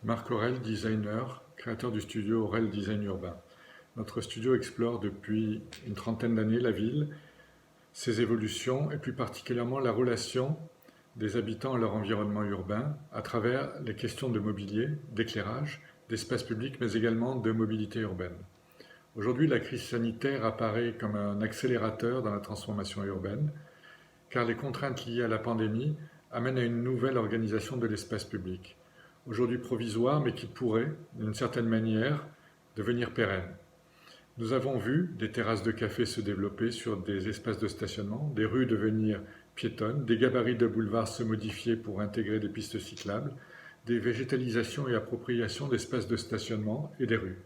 Marc Aurel, designer, créateur du studio Aurel Design Urbain. Notre studio explore depuis une trentaine d'années la ville, ses évolutions et plus particulièrement la relation des habitants à leur environnement urbain à travers les questions de mobilier, d'éclairage, d'espace public mais également de mobilité urbaine. Aujourd'hui, la crise sanitaire apparaît comme un accélérateur dans la transformation urbaine car les contraintes liées à la pandémie amènent à une nouvelle organisation de l'espace public. Aujourd'hui provisoire, mais qui pourrait, d'une certaine manière, devenir pérenne. Nous avons vu des terrasses de café se développer sur des espaces de stationnement, des rues devenir piétonnes, des gabarits de boulevards se modifier pour intégrer des pistes cyclables, des végétalisations et appropriations d'espaces de stationnement et des rues.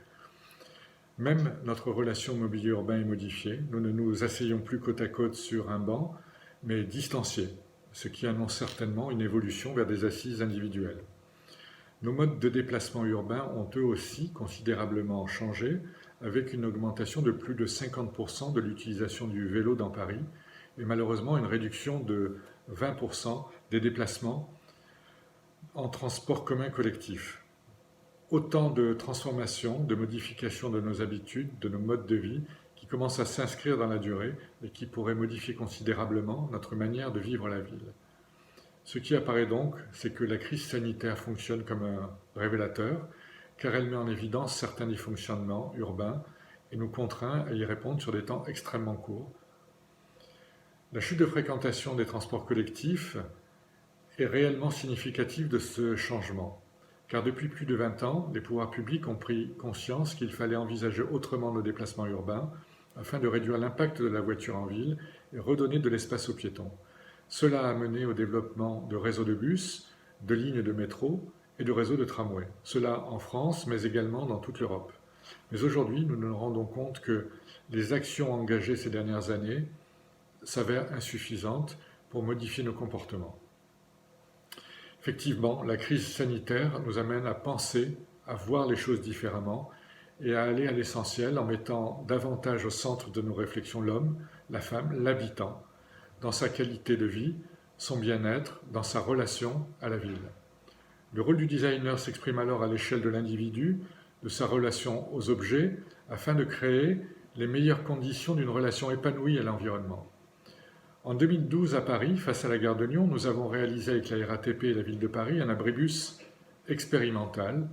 Même notre relation au mobilier urbain est modifiée. Nous ne nous asseyons plus côte à côte sur un banc, mais distanciés, ce qui annonce certainement une évolution vers des assises individuelles. Nos modes de déplacement urbain ont eux aussi considérablement changé, avec une augmentation de plus de 50% de l'utilisation du vélo dans Paris et malheureusement une réduction de 20% des déplacements en transport commun collectif. Autant de transformations, de modifications de nos habitudes, de nos modes de vie qui commencent à s'inscrire dans la durée et qui pourraient modifier considérablement notre manière de vivre la ville. Ce qui apparaît donc, c'est que la crise sanitaire fonctionne comme un révélateur, car elle met en évidence certains dysfonctionnements urbains et nous contraint à y répondre sur des temps extrêmement courts. La chute de fréquentation des transports collectifs est réellement significative de ce changement, car depuis plus de 20 ans, les pouvoirs publics ont pris conscience qu'il fallait envisager autrement nos déplacements urbains afin de réduire l'impact de la voiture en ville et redonner de l'espace aux piétons. Cela a mené au développement de réseaux de bus, de lignes de métro et de réseaux de tramway. Cela en France, mais également dans toute l'Europe. Mais aujourd'hui, nous nous rendons compte que les actions engagées ces dernières années s'avèrent insuffisantes pour modifier nos comportements. Effectivement, la crise sanitaire nous amène à penser, à voir les choses différemment et à aller à l'essentiel en mettant davantage au centre de nos réflexions l'homme, la femme, l'habitant, dans sa qualité de vie, son bien-être, dans sa relation à la ville. Le rôle du designer s'exprime alors à l'échelle de l'individu, de sa relation aux objets, afin de créer les meilleures conditions d'une relation épanouie à l'environnement. En 2012, à Paris, face à la gare de Lyon, nous avons réalisé avec la RATP et la ville de Paris un abribus expérimental.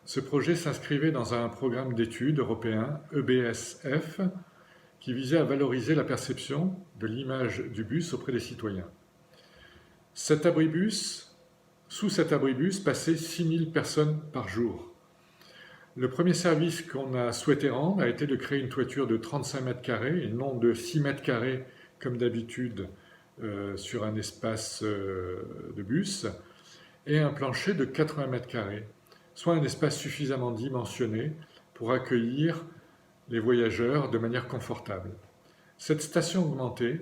Ce projet s'inscrivait dans un programme d'études européen, EBSF, qui visait à valoriser la perception de l'image du bus auprès des citoyens. Sous cet abribus passaient 6000 personnes par jour. Le premier service qu'on a souhaité rendre a été de créer une toiture de 35 mètres carrés et non de 6 mètres carrés comme d'habitude sur un espace de bus, et un plancher de 80 mètres carrés, soit un espace suffisamment dimensionné pour accueillir les voyageurs de manière confortable. Cette station augmentée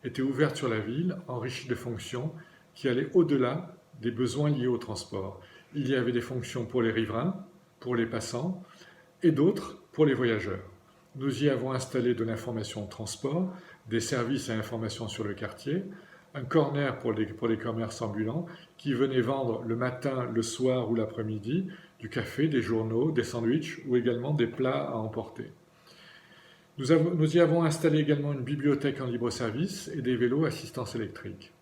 était ouverte sur la ville, enrichie de fonctions qui allaient au-delà des besoins liés au transport. Il y avait des fonctions pour les riverains, pour les passants, et d'autres pour les voyageurs. Nous y avons installé de l'information transport, des services et informations sur le quartier, un corner pour les commerces ambulants qui venaient vendre le matin, le soir ou l'après-midi du café, des journaux, des sandwichs ou également des plats à emporter. Nous y avons installé également une bibliothèque en libre-service et des vélos assistance électrique.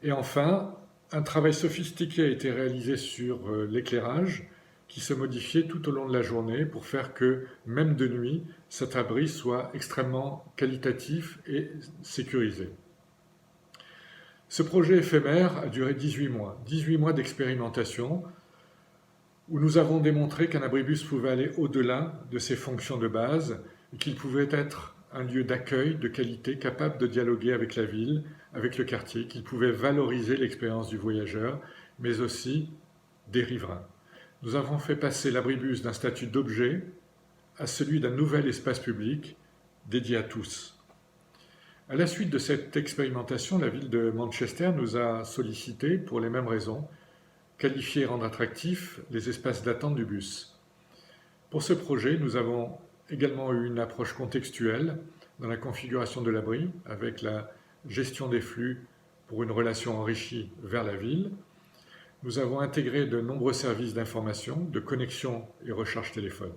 Et enfin, un travail sophistiqué a été réalisé sur l'éclairage qui se modifiait tout au long de la journée pour faire que, même de nuit, cet abri soit extrêmement qualitatif et sécurisé. Ce projet éphémère a duré 18 mois d'expérimentation où nous avons démontré qu'un abribus pouvait aller au-delà de ses fonctions de base et qu'il pouvait être un lieu d'accueil de qualité capable de dialoguer avec la ville, avec le quartier, qu'il pouvait valoriser l'expérience du voyageur, mais aussi des riverains. Nous avons fait passer l'abribus d'un statut d'objet à celui d'un nouvel espace public dédié à tous. À la suite de cette expérimentation, la ville de Manchester nous a sollicité pour les mêmes raisons, qualifier et rendre attractifs les espaces d'attente du bus. Pour ce projet, nous avons également eu une approche contextuelle dans la configuration de l'abri, avec la gestion des flux pour une relation enrichie vers la ville, Nous avons intégré de nombreux services d'information, de connexion et recharge téléphone.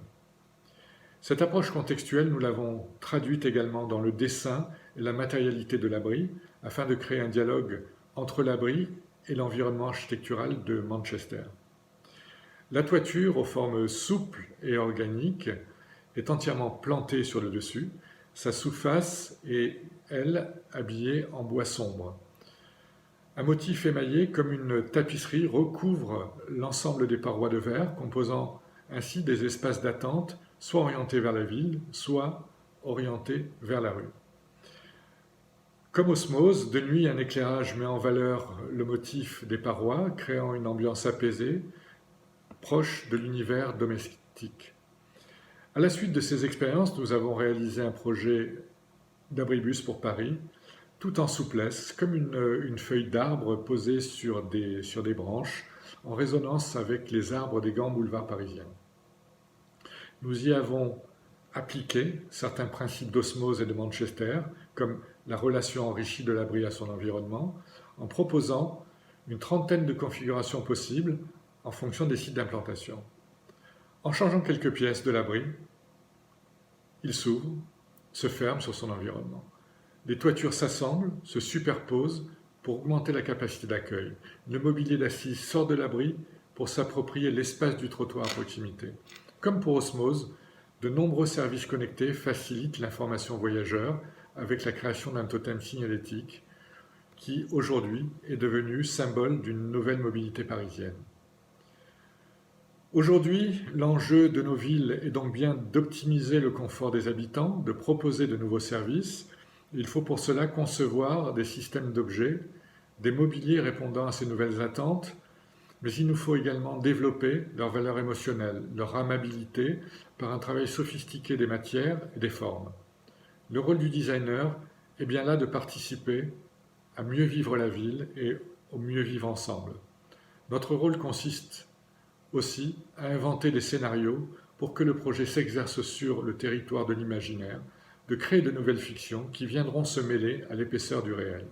Cette approche contextuelle, nous l'avons traduite également dans le dessin et la matérialité de l'abri, afin de créer un dialogue entre l'abri et l'environnement architectural de Manchester. La toiture, aux formes souples et organiques, est entièrement plantée sur le dessus. Sa sous-face est, elle, habillée en bois sombre. Un motif émaillé comme une tapisserie recouvre l'ensemble des parois de verre, composant ainsi des espaces d'attente, soit orientés vers la ville, soit orientés vers la rue. Comme Osmose, de nuit, un éclairage met en valeur le motif des parois, créant une ambiance apaisée, proche de l'univers domestique. À la suite de ces expériences, nous avons réalisé un projet d'abribus pour Paris, tout en souplesse, comme une feuille d'arbre posée sur des branches, en résonance avec les arbres des grands boulevards parisiens. Nous y avons appliqué certains principes d'Osmose et de Manchester, comme la relation enrichie de l'abri à son environnement, en proposant une trentaine de configurations possibles en fonction des sites d'implantation. En changeant quelques pièces de l'abri, il s'ouvre, se ferme sur son environnement. Les toitures s'assemblent, se superposent pour augmenter la capacité d'accueil. Le mobilier d'assises sort de l'abri pour s'approprier l'espace du trottoir à proximité. Comme pour Osmose, de nombreux services connectés facilitent l'information voyageur avec la création d'un totem signalétique qui, aujourd'hui, est devenu symbole d'une nouvelle mobilité parisienne. Aujourd'hui, l'enjeu de nos villes est donc bien d'optimiser le confort des habitants, de proposer de nouveaux services. Il faut pour cela concevoir des systèmes d'objets, des mobiliers répondant à ces nouvelles attentes, mais il nous faut également développer leur valeur émotionnelle, leur amabilité par un travail sophistiqué des matières et des formes. Le rôle du designer est bien là de participer à mieux vivre la ville et au mieux vivre ensemble. Notre rôle consiste aussi à inventer des scénarios pour que le projet s'exerce sur le territoire de l'imaginaire, de créer de nouvelles fictions qui viendront se mêler à l'épaisseur du réel.